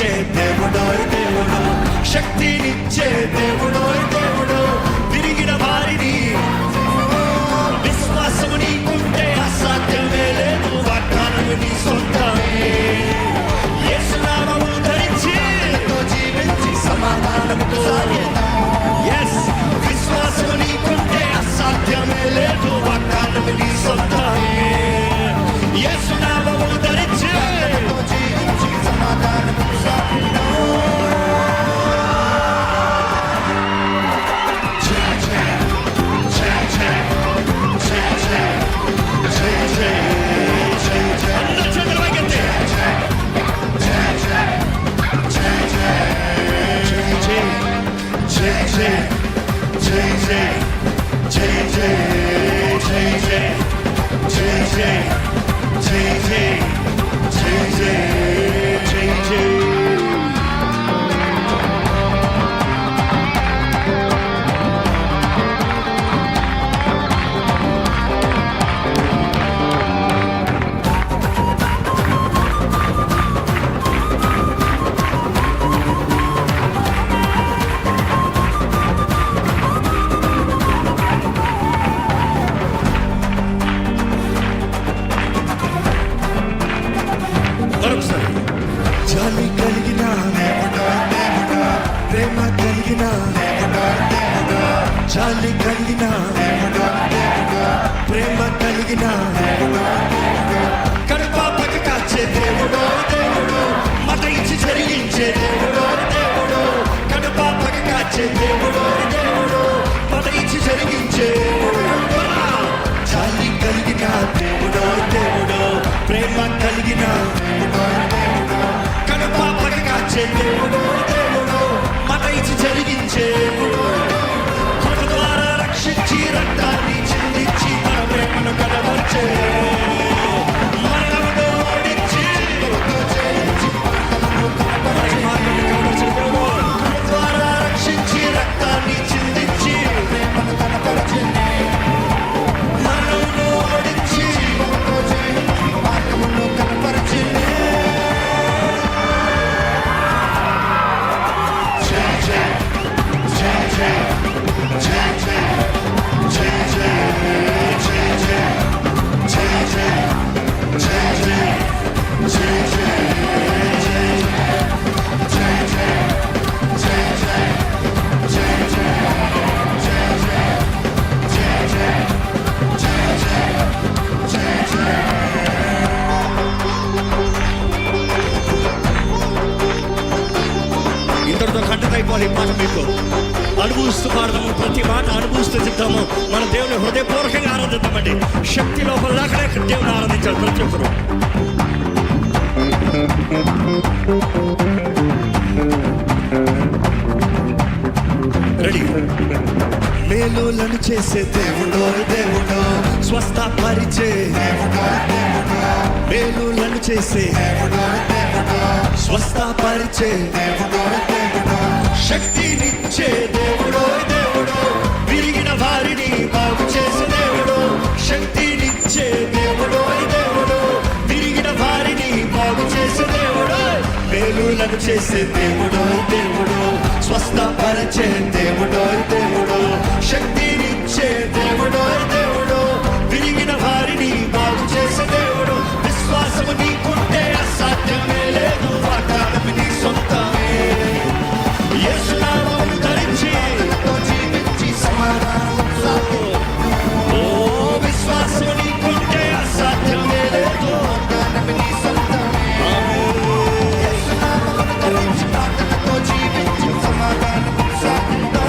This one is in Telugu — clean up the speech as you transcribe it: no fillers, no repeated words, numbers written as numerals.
శక్తినిచ్చే దేవుడోయ్ దేవుడు, శక్తినిచ్చే దేవుడోయ్ దేవుడు, విరిగిన వారిని విశ్వాసము నీకుంటే అసాధ్యమే లేదు, వాగ్దానము నీ సొంతమే. యేసు నామమును ధరించి జీవించి సమాధానముతో సాగేదాం. yes విశ్వాసము నీకుంటే అసాధ్యమే లేదు, వాగ్దానము నీ సొంతమే. యేసు నామమును ధరించి జీవించి సమాధానముతో సాగేదాం. జాలి కలిగిన ప్రేమ కలిగిన జాలి కలిగిన ప్రేమ కలిగిన కడుపాపకి కాచే దేవుడో దేవుడు, మాట ఇచ్చి జరిగించే దేవుడో దేవుడు, కడుపాపకి కాచే దేవుడో దేవుడు, మాట ఇచ్చి జరిగించే జాలి కలిగిన దేవుడో దేవుడు, ప్రేమ కలిగిన కడుపాపకి కాచే దేవుడో దేవుడు, మాట ఇచ్చి జరిగించే కృప ద్వారా రక్షించి రక్తాన్ని చిందించి తన ప్రేమను కనబరిచే మరణమును ఓడించి కృప ద్వారా రక్షించి రక్తాన్ని చిందించి ప్రేమను కనబరిచే మరణమును ఓడించి మార్గమును కనబరిచే ఇంతటితో కంటకైపోవాలి ఈ పాట. మీకు అనుభవిస్తూ పాడదాము, ప్రతి మాట అనుభవిస్తూ చెప్తాము. మన దేవుని హృదయపూర్వకంగా ఆరాధిద్దామండి. శక్తి లోపల దాకా దేవుని ఆరాధించాలి ప్రతి ఒక్కరు. రెడీ. మేలులను చేసే దేవుడో దేవుడో, స్వస్థపరిచే దేవుడో దేవుడో, మేలులను చేసే దేవుడో దేవుడో, స్వస్థపరిచే దేవుడో దేవుడో, శక్తినిచ్చే దేవుడో దేవుడో, విరిగిన వారిని బాగు చేసే దేవుడో, శక్తినిచ్చే దేవుడో దేవుడో, విరిగిన వారిని బాగు చేసే దేవుడో, మేలులను చేసే దేవుడో దేవుడో, స్వస్థపరిచే దేవుడో దేవుడో, శక్తినిచ్చే దేవుడో దేవుడో, విరిగిన వారిని బాగు చేసే దేవుడు. విశ్వాసము నీకుంటే అసాధ్యమే లేదు, వాగ్దానము నీ సొంతమే. యేసు నామమును ధరించి జీవించి సమాధానముతో సాగేదాం. ఓ విశ్వాసము నీకుంటే అసాధ్యమే లేదు, వాగ్దానము నీ సొంతమే. యేసు నామమును ధరించి ప్రార్థనతో జీవించి సమాధానముతో సాగేదాం.